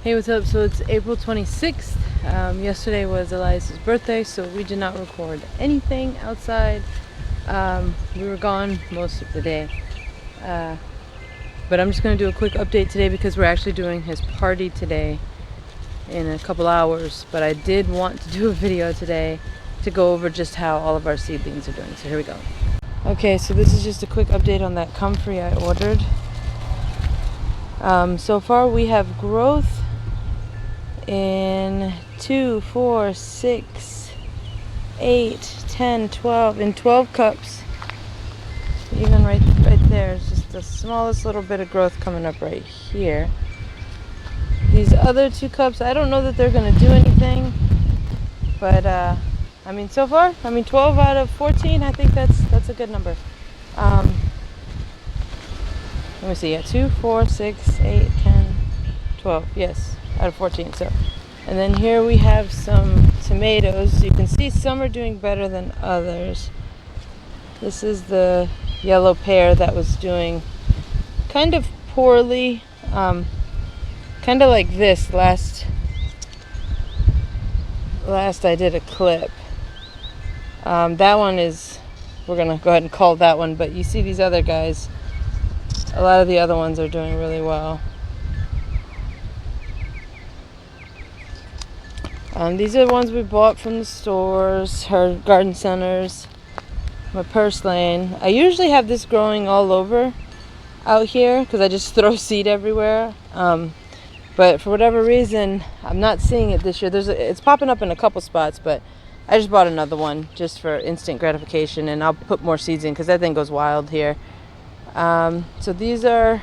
Hey, what's up? So it's April 26th. Yesterday was Elias's birthday, so we did not record anything outside. We were gone most of the day. But I'm just going to do a quick update today because we're actually doing his party today in a couple hours. But I did want to do a video today to go over just how all of our seedlings are doing. So here we go. Okay, so this is just a quick update on that comfrey I ordered. So far we have growth in 2, 4, 6, 8, 10, 12, in 12 cups. Even right there is just the smallest little bit of growth coming up right here. These other 2 cups, I don't know that they're going to do anything, but so far, 12 out of 14, I think that's a good number. Let me see, 2, 4, 6, 8, 10, 12, yes, out of 14. So, and then here we have some tomatoes. You can see some are doing better than others. This is the yellow pear that was doing kind of poorly, kind of like this last I did a clip. That one is, we're gonna go ahead and call that one, but you see these other guys, a lot of the other ones are doing really well. These are the ones we bought from the stores, her garden centers, my purslane. I usually have this growing all over out here because I just throw seed everywhere. But for whatever reason, I'm not seeing it this year. It's popping up in a couple spots, but I just bought another one just for instant gratification, and I'll put more seeds in because that thing goes wild here. So these are,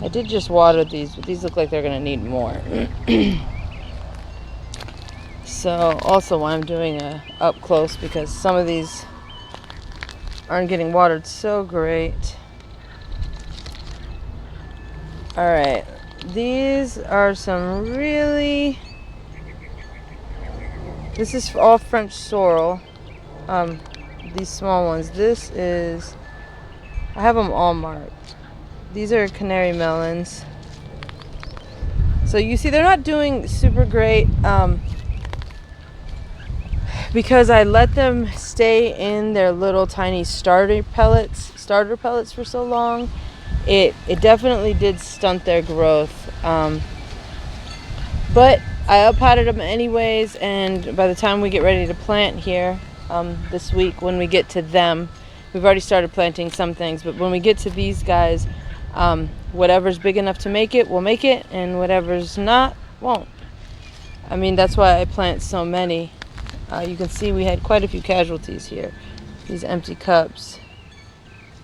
I did just water these, but these look like they're going to need more. So also why I'm doing a up close, because some of these aren't getting watered so great. Alright, these are some really, this is all French sorrel, these small ones. This is, I have them all marked. These are canary melons. So you see they're not doing super great, because I let them stay in their little tiny starter pellets for so long. It definitely did stunt their growth. But I up-potted them anyways, and by the time we get ready to plant here this week, when we get to them, we've already started planting some things, but when we get to these guys, whatever's big enough to make it will make it, and whatever's not won't. That's why I plant so many. You can see we had quite a few casualties here. These empty cups.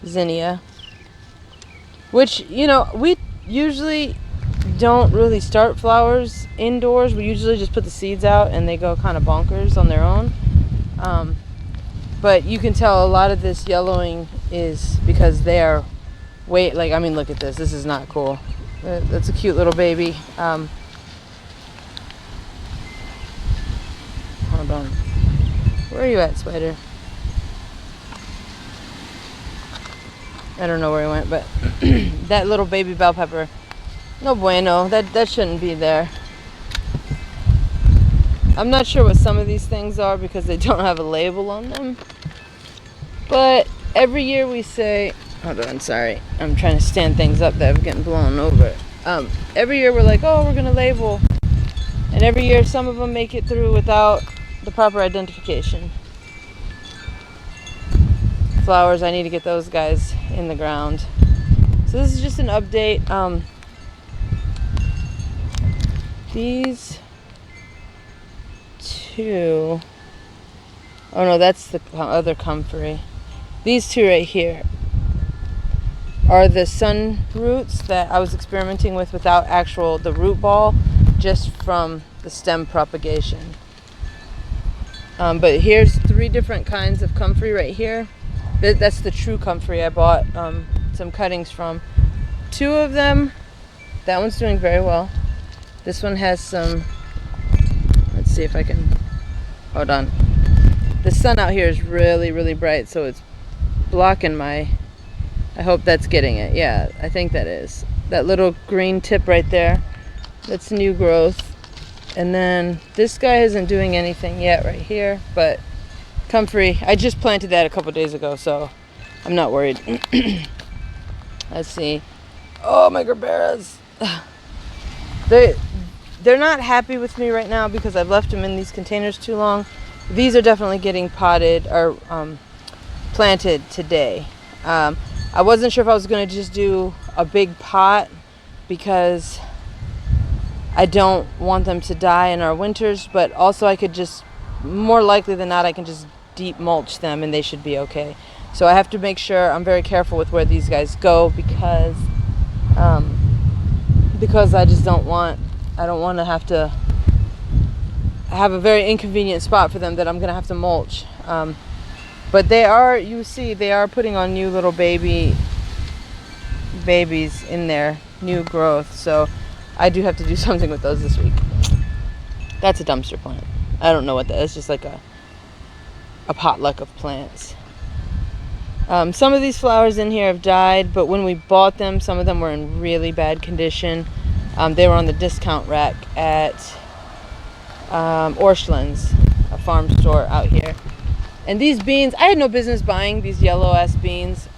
Zinnia. Which, we usually don't really start flowers indoors. We usually just put the seeds out and they go kind of bonkers on their own. But you can tell a lot of this yellowing is because they are look at this. This is not cool. That's a cute little baby. Hold on. Where are you at, Spider? I don't know where he went, but that little baby bell pepper, no bueno. That shouldn't be there. I'm not sure what some of these things are because they don't have a label on them. But every year we say, hold on, sorry. I'm trying to stand things up that are getting blown over. Every year we're like, oh, we're going to label. And every year some of them make it through without the proper identification. Flowers, I need to get those guys in the ground. So this is just an update. These 2, oh no, that's the other comfrey. These 2 right here are the sun roots that I was experimenting with without the root ball, just from the stem propagation. But here's 3 different kinds of comfrey right here. That's the true comfrey I bought some cuttings from. 2 of them, that one's doing very well. This one has some, let's see if I can, hold on. The sun out here is really, really bright, so it's blocking I hope that's getting it. Yeah, I think that is. That little green tip right there. That's new growth. And then this guy isn't doing anything yet right here, but comfrey. I just planted that a couple days ago, so I'm not worried. Let's see. Oh, my gerberas. They're not happy with me right now because I've left them in these containers too long. These are definitely getting potted or planted today. I wasn't sure if I was going to just do a big pot because I don't want them to die in our winters, but also I could just, more likely than not, I can just deep mulch them and they should be okay. So I have to make sure I'm very careful with where these guys go because I just don't want to have a very inconvenient spot for them that I'm going to have to mulch. But they are putting on new little babies in there, new growth. So I do have to do something with those this week. That's a dumpster plant. I don't know what that is. It's just like a potluck of plants. Some of these flowers in here have died, but when we bought them, some of them were in really bad condition. They were on the discount rack at Orchlands, a farm store out here. And these beans, I had no business buying these yellow ass beans.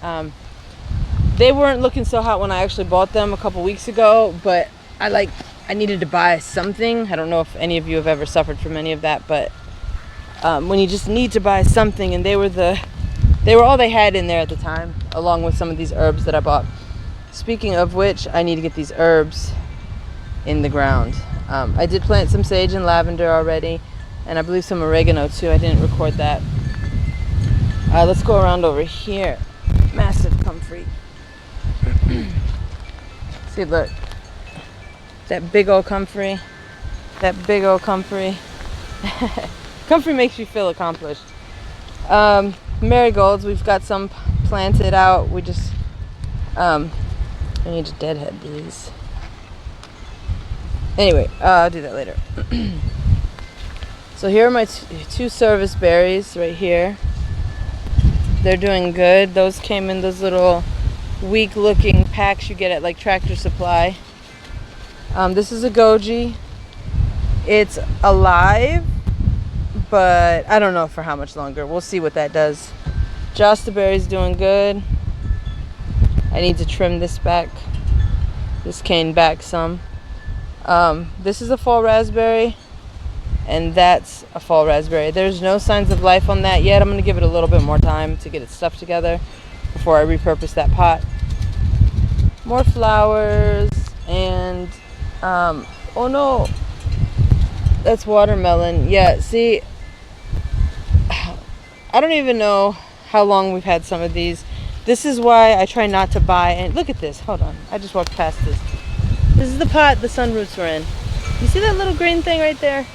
They weren't looking so hot when I actually bought them a couple weeks ago, but I needed to buy something. I don't know if any of you have ever suffered from any of that, but when you just need to buy something, and they were all they had in there at the time, along with some of these herbs that I bought. Speaking of which, I need to get these herbs in the ground. I did plant some sage and lavender already, and I believe some oregano too. I didn't record that. Let's go around over here. Massive comfrey. See, look. That big old comfrey. Comfrey makes you feel accomplished. Marigolds, we've got some planted out. We just, I need to deadhead these. Anyway, I'll do that later. So here are my two service berries right here. They're doing good. Those came in those little weak looking packs you get at like Tractor Supply. This is a goji. It's alive, but I don't know for how much longer. We'll see what that does. Jostaberry's doing good. I need to trim this cane back some. This is a fall raspberry, and that's a fall raspberry. There's no signs of life on that yet. I'm going to give it a little bit more time to get its stuff together before I repurpose that pot. More flowers, and oh no, that's watermelon. Yeah, see, I don't even know how long we've had some of these. This is why I try not to buy. And look at this. Hold on. I just walked past this. This is the pot the sunroots were in. You see that little green thing right there?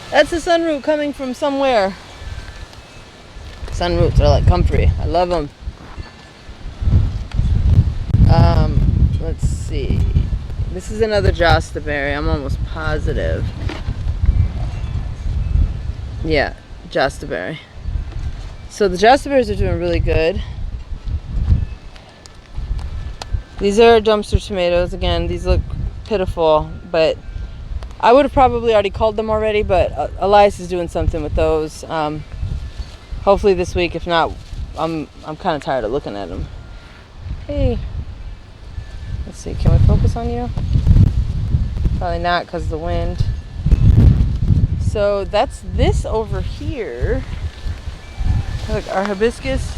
That's a sunroot coming from somewhere. Sunroots are like comfrey. I love them. Let's see. This is another Jostaberry. I'm almost positive. Yeah, Jostaberry. So the Jostaberries are doing really good. These are dumpster tomatoes. Again, these look pitiful, but I would have probably already culled them already, but Elias is doing something with those. Hopefully this week. If not, I'm kind of tired of looking at them. Hey. Let's see, can we focus on you? Probably not because of the wind. So that's this over here. Look, our hibiscus.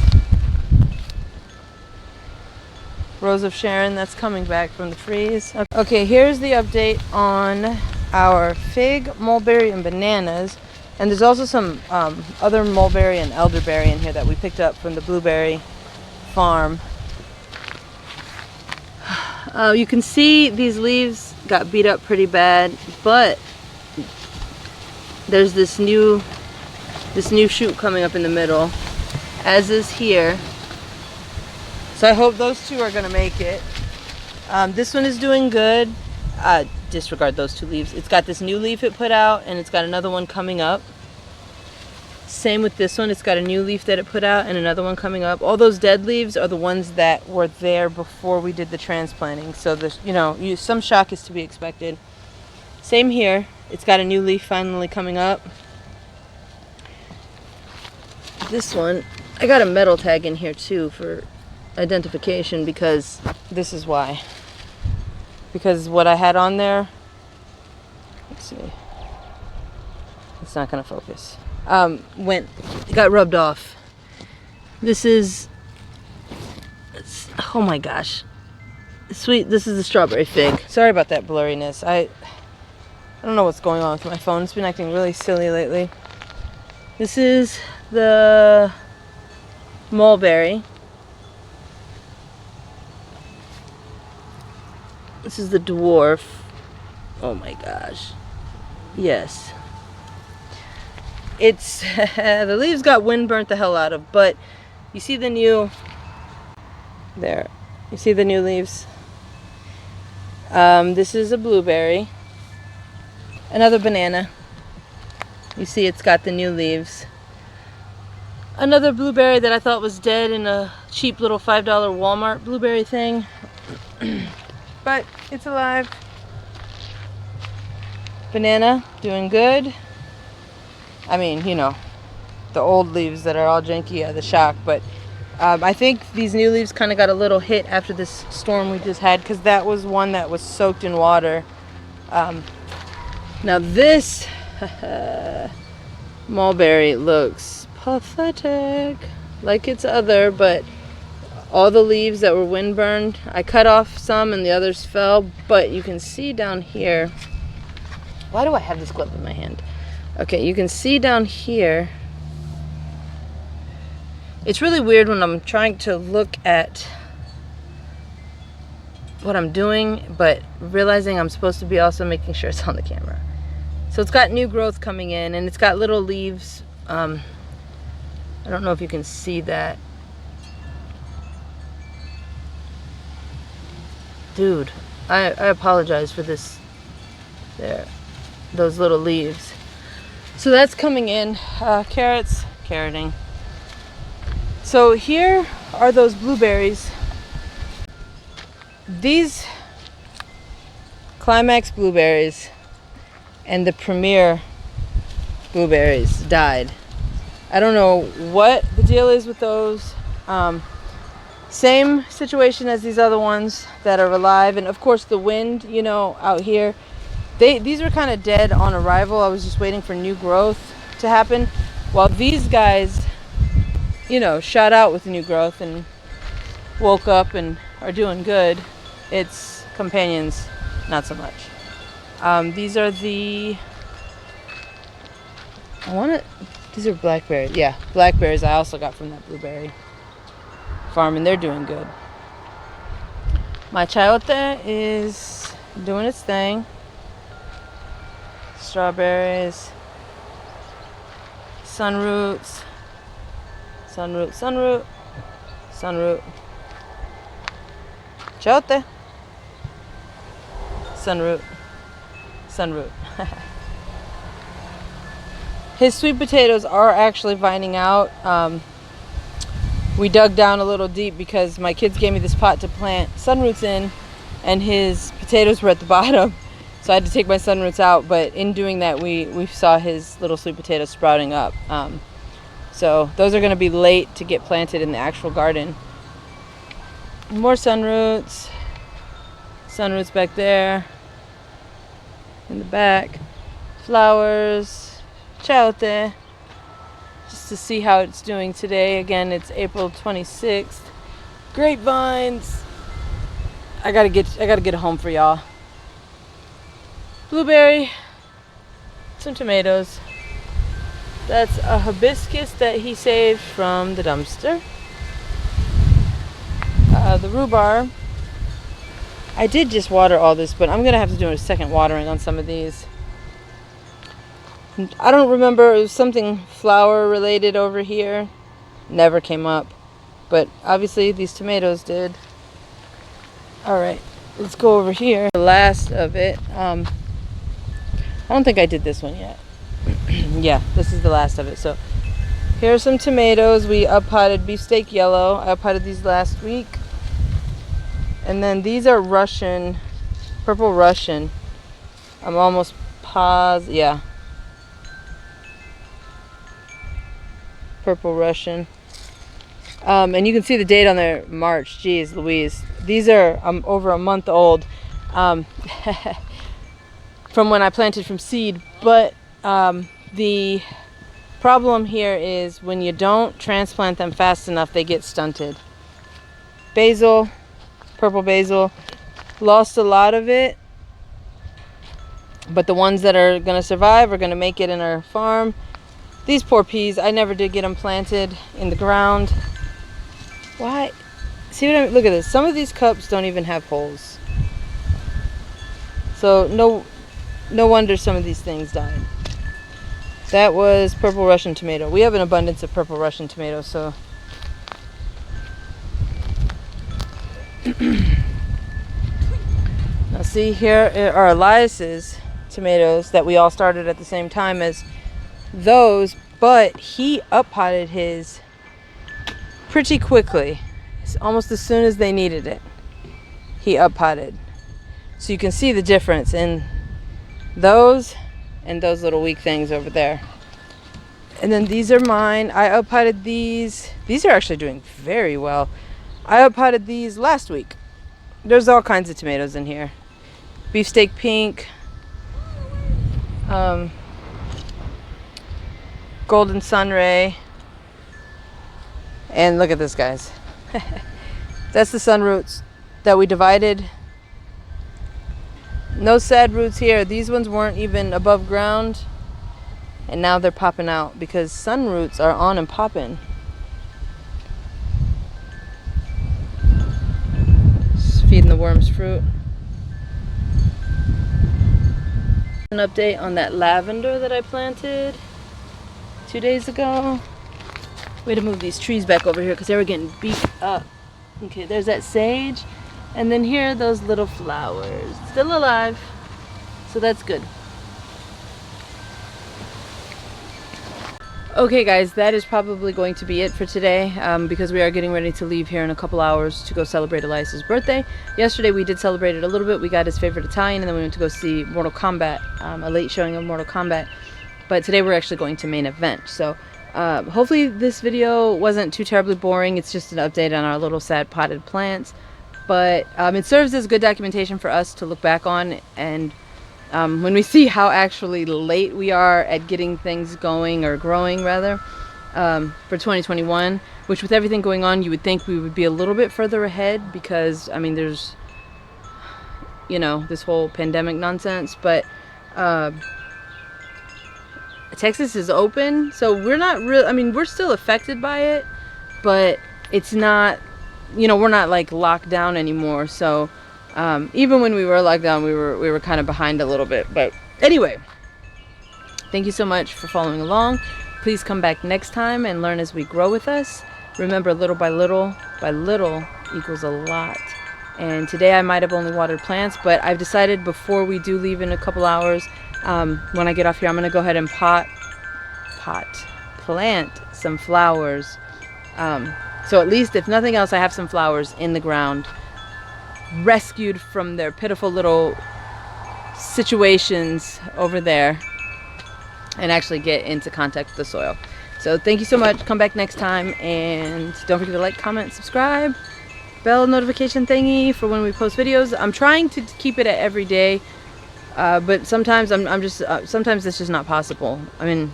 Rose of Sharon, that's coming back from the freeze. Okay, here's the update on our fig, mulberry, and bananas. And there's also some other mulberry and elderberry in here that we picked up from the blueberry farm. You can see these leaves got beat up pretty bad, but there's this new shoot coming up in the middle, as is here. So I hope those two are gonna make it. This one is doing good. Disregard those two leaves. It's got this new leaf it put out, and it's got another one coming up. Same with this one. It's got a new leaf that it put out and another one coming up. All those dead leaves are the ones that were there before we did the transplanting. So there's, some shock is to be expected. Same here. It's got a new leaf finally coming up. This one, I got a metal tag in here too for identification, because this is why. Because what I had on there, let's see, it's not gonna focus. It got rubbed off. This is, oh my gosh, sweet. This is a strawberry fig. Sorry about that blurriness. I don't know what's going on with my phone. It's been acting really silly lately. This is the mulberry. This is the dwarf. Oh my gosh. Yes. It's the leaves got wind burnt the hell out of, but you see the new there. You see the new leaves. This is a blueberry. Another banana. You see it's got the new leaves. Another blueberry that I thought was dead in a cheap little $5 Walmart blueberry thing. But it's alive. Banana, doing good. I mean, the old leaves that are all janky are the shock, but I think these new leaves kind of got a little hit after this storm we just had, because that was one that was soaked in water. Now this mulberry looks pathetic, like its other, but all the leaves that were wind burned, I cut off some and the others fell, but you can see down here. Why do I have this glove in my hand? Okay, you can see down here. It's really weird when I'm trying to look at what I'm doing, but realizing I'm supposed to be also making sure it's on the camera. So it's got new growth coming in, and it's got little leaves. I don't know if you can see that. Dude, I apologize for this. There, those little leaves. So that's coming in. Carroting. So here are those blueberries. These Climax blueberries and the Premier blueberries died. I don't know what the deal is with those. Same situation as these other ones that are alive, and of course the wind, out here, these were kind of dead on arrival. I was just waiting for new growth to happen, while these guys, shot out with new growth and woke up and are doing good. Its companions, not so much. These are these are blackberries. Yeah, blackberries I also got from that blueberry farm, and they're doing good. My chayote is doing its thing. Strawberries, sunroots, sunroot, chayote, sunroot. His sweet potatoes are actually vining out. We dug down a little deep because my kids gave me this pot to plant sunroots in, and his potatoes were at the bottom, so I had to take my sunroots out. But in doing that, we saw his little sweet potatoes sprouting up. So those are going to be late to get planted in the actual garden. More sunroots back there in the back, flowers, chayote, just to see how it's doing today. Again, it's April 26th. Grapevines. I gotta get it home for y'all. Blueberry, some tomatoes. That's a hibiscus that he saved from the dumpster. The rhubarb. I did just water all this, but I'm gonna have to do a second watering on some of these. I don't remember, it was something flower related over here. Never came up, but obviously these tomatoes did. Alright, let's go over here. The last of it. I don't think I did this one yet. Yeah, this is the last of it. So Here's some tomatoes. We up-potted beefsteak yellow. I up-potted these last week. And then these are Russian, purple Russian. I'm almost positive, yeah. Purple Russian. And you can see the date on there, March. Geez Louise. These are over a month old from when I planted from seed. But the problem here is when you don't transplant them fast enough, they get stunted. Basil, purple basil, lost a lot of it. But the ones that are going to survive are going to make it in our farm. These poor peas, I never did get them planted in the ground. Why? See what I mean? Look at this. Some of these cups don't even have holes. So no wonder some of these things died. That was purple Russian tomato. We have an abundance of purple Russian tomatoes, so. Now see, here are Elias's tomatoes that we all started at the same time as those, but he up-potted his pretty quickly. It's almost as soon as they needed it, he up-potted. So you can see the difference in those and those little weak things over there. And then these are mine. I up-potted these. These are actually doing very well. I up-potted these last week. There's all kinds of tomatoes in here. Beefsteak pink, golden sunray, and look at this, guys. That's the sunroots that we divided. No sad roots here. These ones weren't even above ground, and now they're popping out because sunroots are on and popping. Just feeding the worms fruit. An update on that lavender that I planted 2 days ago. Way to move these trees back over here because they were getting beat up. Okay, there's that sage. And then here are those little flowers. Still alive. So that's good. Okay guys, that is probably going to be it for today because we are getting ready to leave here in a couple hours to go celebrate Elias's birthday. Yesterday we did celebrate it a little bit. We got his favorite Italian and then we went to go see Mortal Kombat, a late showing of Mortal Kombat. But today we're actually going to main event. So hopefully this video wasn't too terribly boring. It's just an update on our little sad potted plants. But it serves as good documentation for us to look back on, and when we see how actually late we are at getting things going, or growing rather, for 2021, which with everything going on you would think we would be a little bit further ahead because, I mean, there's, you know, this whole pandemic nonsense, but Texas is open, so we're not real. I mean, we're still affected by it, but it's not, you know, we're not like locked down anymore. So even when we were locked down, we were kind of behind a little bit. But anyway, thank you so much for following along. Please come back next time and learn as we grow with us. Remember, little by little equals a lot. And today I might have only watered plants, but I've decided before we do leave in a couple hours, when I get off here, I'm gonna go ahead and plant some flowers. So at least, if nothing else, I have some flowers in the ground, rescued from their pitiful little situations over there, and actually get into contact with the soil. So thank you so much. Come back next time, and don't forget to like, comment, subscribe, bell notification thingy for when we post videos. I'm trying to keep it at every day, but sometimes sometimes it's just not possible. I mean,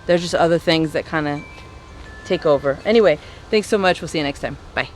there's just other things that kind of take over. Anyway, thanks so much. We'll see you next time. Bye.